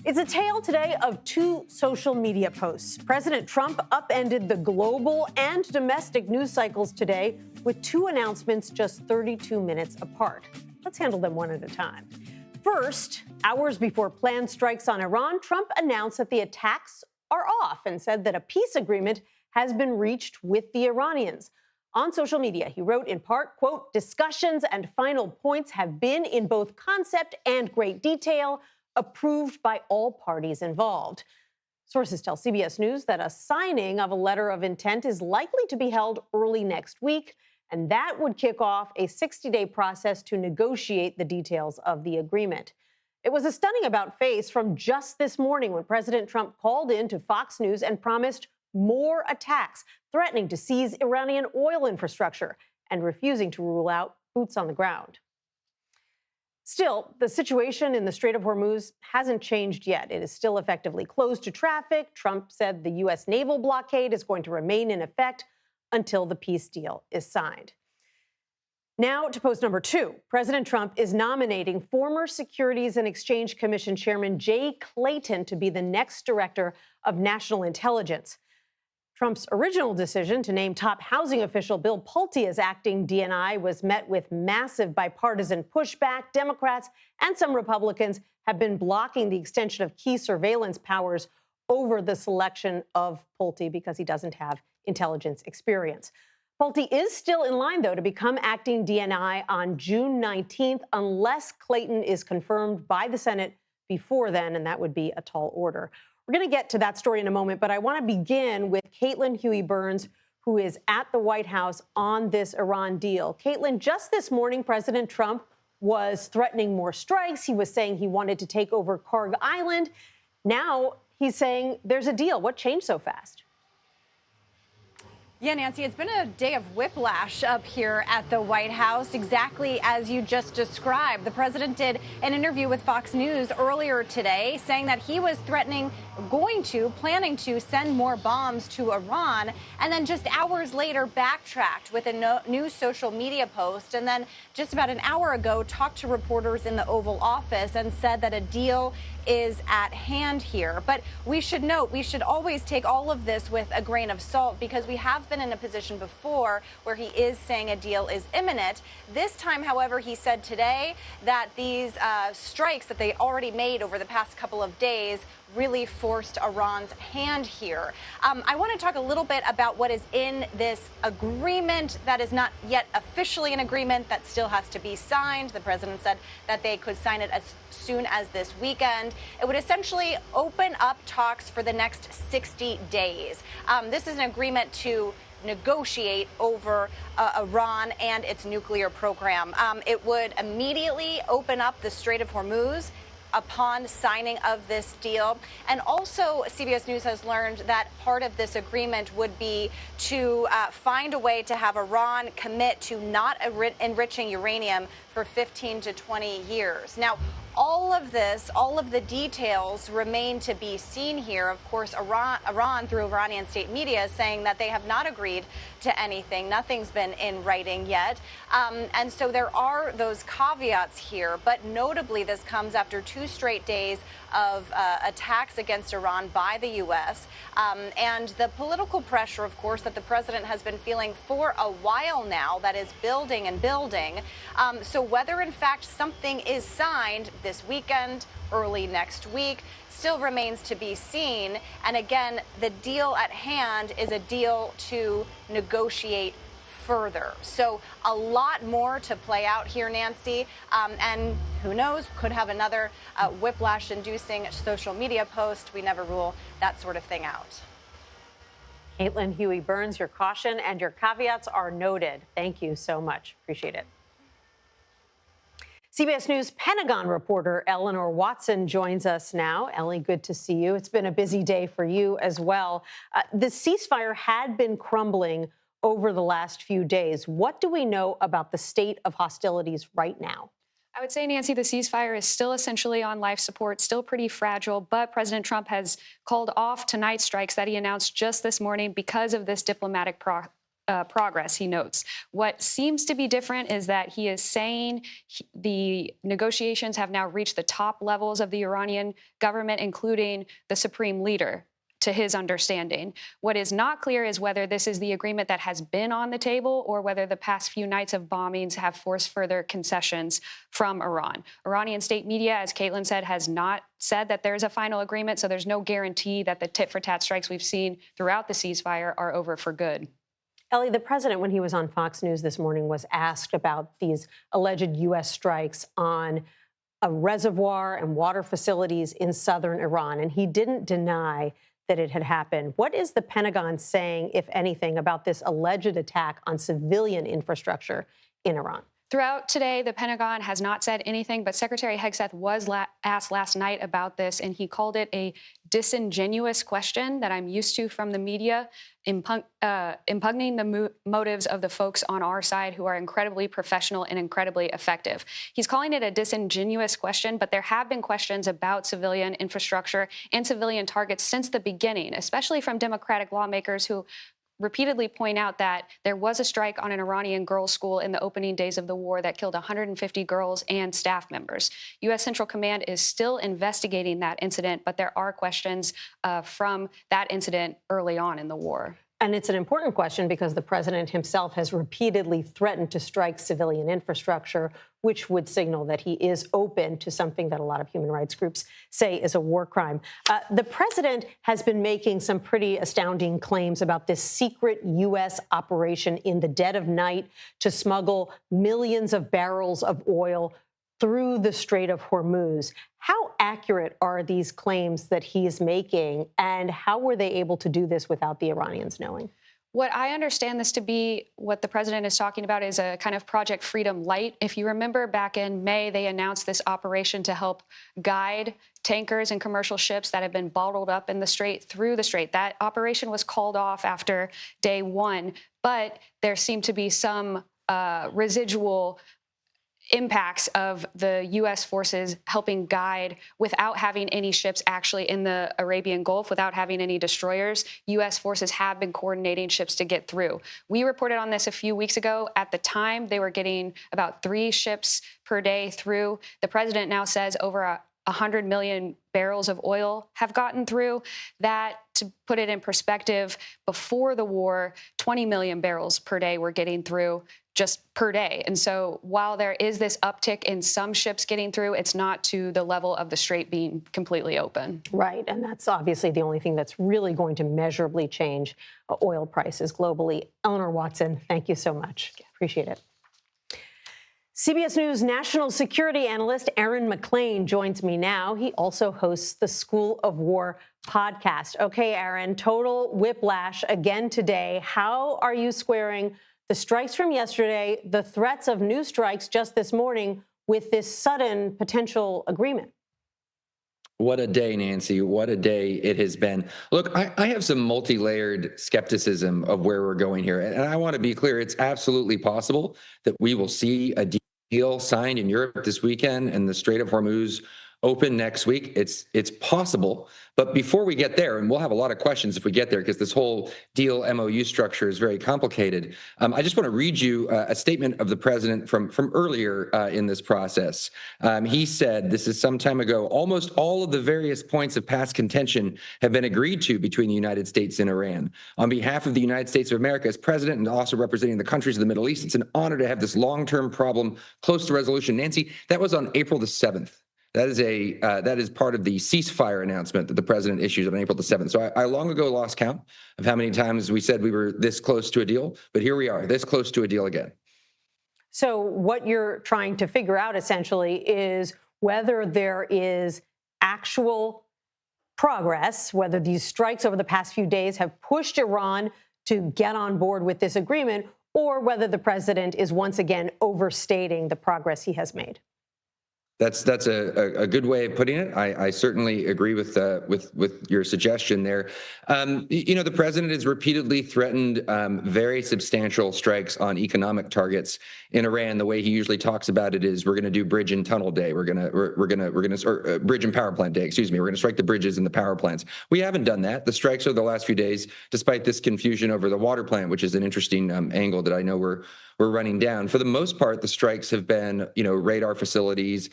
It's a tale today of two social media posts. President Trump upended the global and domestic news cycles today with two announcements just 32 minutes apart. Let's handle them one at a time. First, hours before planned strikes on Iran, Trump announced that the attacks are off and said that a peace agreement has been reached with the Iranians. On social media, he wrote in part, quote, "Discussions and final points have been in both concept and great detail approved by all parties involved." Sources tell CBS News that a signing of a letter of intent is likely to be held early next week, and that would kick off a 60-day process to negotiate the details of the agreement. It was a stunning about-face from just this morning when President Trump called in to Fox News and promised more attacks, threatening to seize Iranian oil infrastructure and refusing to rule out boots on the ground. Still, the situation in the Strait of Hormuz hasn't changed yet. It is still effectively closed to traffic. Trump said the U.S. naval blockade is going to remain in effect until the peace deal is signed. Now to post number two. President Trump is nominating former Securities and Exchange Commission Chairman Jay Clayton to be the next director of national intelligence. Trump's original decision to name top housing official Bill Pulte as acting DNI was met with massive bipartisan pushback. Democrats and some Republicans have been blocking the extension of key surveillance powers over the selection of Pulte because he doesn't have intelligence experience. Pulte is still in line, though, to become acting DNI on June 19th, unless Clayton is confirmed by the Senate before then, and that would be a tall order. We're going to get to that story in a moment, but I want to begin with Caitlin Huey-Burns, who is at the White House on this Iran deal. Caitlin, just this morning, President Trump was threatening more strikes. He was saying he wanted to take over Karg Island. Now he's saying there's a deal. What changed so fast? Yeah, Nancy, it's been a day of whiplash up here at the White House, exactly as you just described. The president did an interview with Fox News earlier today saying that he was planning to send more bombs to Iran, and then just hours later backtracked with a new social media post, and then just about an hour ago talked to reporters in the Oval Office and said that a deal is at hand here. But we should note, we should always take all of this with a grain of salt, because we have been in a position before where he is saying a deal is imminent. This time, however, he said today that these strikes that they already made over the past couple of days really forced Iran's hand here. I want to talk a little bit about what is in this agreement that is not yet officially an agreement, that still has to be signed. The president said that they could sign it as soon as this weekend. It would essentially open up talks for the next 60 days. This is an agreement to negotiate over Iran and its nuclear program. It would immediately open up the Strait of Hormuz upon signing of this deal. And also, CBS News has learned that part of this agreement would be to find a way to have Iran commit to not enriching uranium for 15 to 20 years. Now, all of this, all of the details remain to be seen here. Of course, Iran, through Iranian state media, is saying that they have not agreed to anything. Nothing's been in writing yet. And so there are those caveats here. But notably, this comes after 2 straight days of attacks against Iran by the U.S. And the political pressure, of course, that the president has been feeling for a while now, that is building and building. So whether, in fact, something is signed this weekend, early next week, still remains to be seen. And again, the deal at hand is a deal to negotiate further. So a lot more to play out here, Nancy. And who knows, could have another whiplash-inducing social media post. We never rule that sort of thing out. Caitlin Huey-Burns, your caution and your caveats are noted. Thank you so much. Appreciate it. CBS News Pentagon reporter Eleanor Watson joins us now. Ellie, good to see you. It's been a busy day for you as well. The ceasefire had been crumbling over the last few days. What do we know about the state of hostilities right now? I would say, Nancy, the ceasefire is still essentially on life support, still pretty fragile, but President Trump has called off tonight's strikes that he announced just this morning because of this diplomatic progress, he notes. What seems to be different is that he is saying the negotiations have now reached the top levels of the Iranian government, including the supreme leader, to his understanding. What is not clear is whether this is the agreement that has been on the table or whether the past few nights of bombings have forced further concessions from Iran. Iranian state media, as Caitlin said, has not said that there's a final agreement, so there's no guarantee that the tit-for-tat strikes we've seen throughout the ceasefire are over for good. Ellie, the president, when he was on Fox News this morning, was asked about these alleged U.S. strikes on a reservoir and water facilities in southern Iran, and he didn't deny that it had happened. What is the Pentagon saying, if anything, about this alleged attack on civilian infrastructure in Iran? Throughout today, the Pentagon has not said anything, but Secretary Hegseth was asked last night about this, and he called it a disingenuous question that I'm used to from the media, impugning the motives of the folks on our side who are incredibly professional and incredibly effective. He's calling it a disingenuous question, but there have been questions about civilian infrastructure and civilian targets since the beginning, especially from Democratic lawmakers who repeatedly point out that there was a strike on an Iranian girls' school in the opening days of the war that killed 150 girls and staff members. U.S. Central Command is still investigating that incident, but there are questions from that incident early on in the war. And it's an important question because the president himself has repeatedly threatened to strike civilian infrastructure, which would signal that he is open to something that a lot of human rights groups say is a war crime. The president has been making some pretty astounding claims about this secret U.S. operation in the dead of night to smuggle millions of barrels of oil through the Strait of Hormuz. How accurate are these claims that he is making, and how were they able to do this without the Iranians knowing? What I understand this to be, what the president is talking about, is a kind of Project Freedom Light. If you remember back in May, they announced this operation to help guide tankers and commercial ships that have been bottled up in the strait through the strait. That operation was called off after day one, but there seemed to be some residual impacts of the U.S. forces helping guide without having any ships actually in the Arabian Gulf, without having any destroyers. U.S. forces have been coordinating ships to get through. We reported on this a few weeks ago. At the time, they were getting about 3 ships per day through. The president now says over 100 million barrels of oil have gotten through. That, to put it in perspective, before the war, 20 million barrels per day were getting through just per day. And so while there is this uptick in some ships getting through, it's not to the level of the strait being completely open. Right. And that's obviously the only thing that's really going to measurably change oil prices globally. Eleanor Watson, thank you so much. Appreciate it. CBS News national security analyst Aaron MacLean joins me now. He also hosts the School of War podcast. Okay, Aaron, total whiplash again today. How are you squaring the strikes from yesterday, the threats of new strikes just this morning, with this sudden potential agreement? What a day, Nancy. What a day it has been. Look, I have some multi-layered skepticism of where we're going here. And I want to be clear, it's absolutely possible that we will see a deal signed in Europe this weekend and the Strait of Hormuz open next week. It's possible. But before we get there, and we'll have a lot of questions if we get there because this whole deal MOU structure is very complicated. I just want to read you a statement of the president from earlier in this process. He said, this is some time ago, almost all of the various points of past contention have been agreed to between the United States and Iran. On behalf of the United States of America as president and also representing the countries of the Middle East, it's an honor to have this long-term problem close to resolution. Nancy, that was on April the 7th. That is part of the ceasefire announcement that the president issued on April the 7th. So I long ago lost count of how many times we said we were this close to a deal, but here we are, this close to a deal again. So what you're trying to figure out essentially is whether there is actual progress, whether these strikes over the past few days have pushed Iran to get on board with this agreement, or whether the president is once again overstating the progress he has made. That's a good way of putting it. I certainly agree with your suggestion there. The president has repeatedly threatened very substantial strikes on economic targets in Iran. The way he usually talks about it is, we're going to do bridge and tunnel day. We're going to bridge and power plant day. Excuse me. We're going to strike the bridges and the power plants. We haven't done that. The strikes over the last few days, despite this confusion over the water plant, which is an interesting angle that I know we're running down. For the most part, the strikes have been, radar facilities,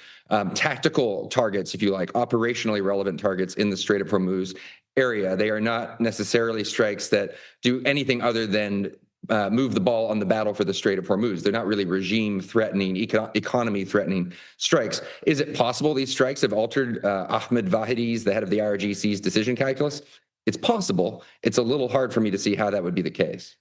tactical targets, if you like, operationally relevant targets in the Strait of Hormuz area. They are not necessarily strikes that do anything other than move the ball on the battle for the Strait of Hormuz. They're not really regime-threatening, economy-threatening strikes. Is it possible these strikes have altered Ahmed Vahidi's, the head of the IRGC's, decision calculus? It's possible. It's a little hard for me to see how that would be the case.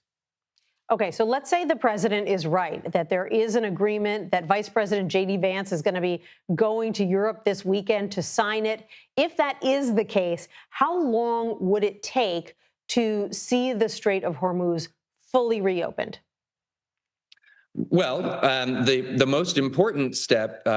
Okay, so let's say the president is right, that there is an agreement, that Vice President J.D. Vance is going to be going to Europe this weekend to sign it. If that is the case, how long would it take to see the Strait of Hormuz fully reopened? Well, the most important step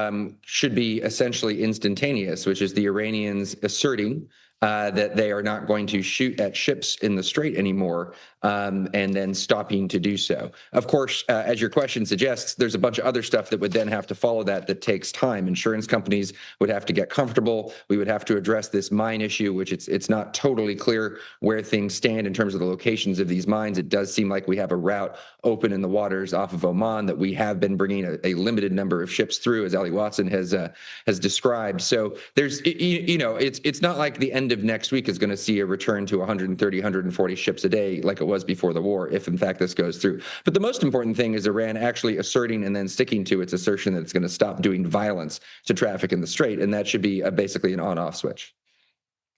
should be essentially instantaneous, which is the Iranians asserting that they are not going to shoot at ships in the Strait anymore, and then stopping to do so. Of course, as your question suggests, there's a bunch of other stuff that would then have to follow that takes time. Insurance companies would have to get comfortable. We would have to address this mine issue, which it's not totally clear where things stand in terms of the locations of these mines. It does seem like we have a route open in the waters off of Oman that we have been bringing a limited number of ships through, as Ellie Watson has described. So there's, it's not like the end of next week is going to see a return to 130, 140 ships a day like it was before the war, if in fact this goes through. But the most important thing is Iran actually asserting and then sticking to its assertion that it's going to stop doing violence to traffic in the Strait, and that should be basically an on-off switch.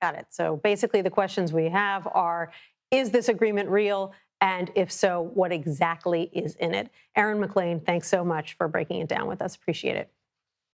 Got it. So basically the questions we have are, is this agreement real? And if so, what exactly is in it? Erin MacLean, thanks so much for breaking it down with us. Appreciate it.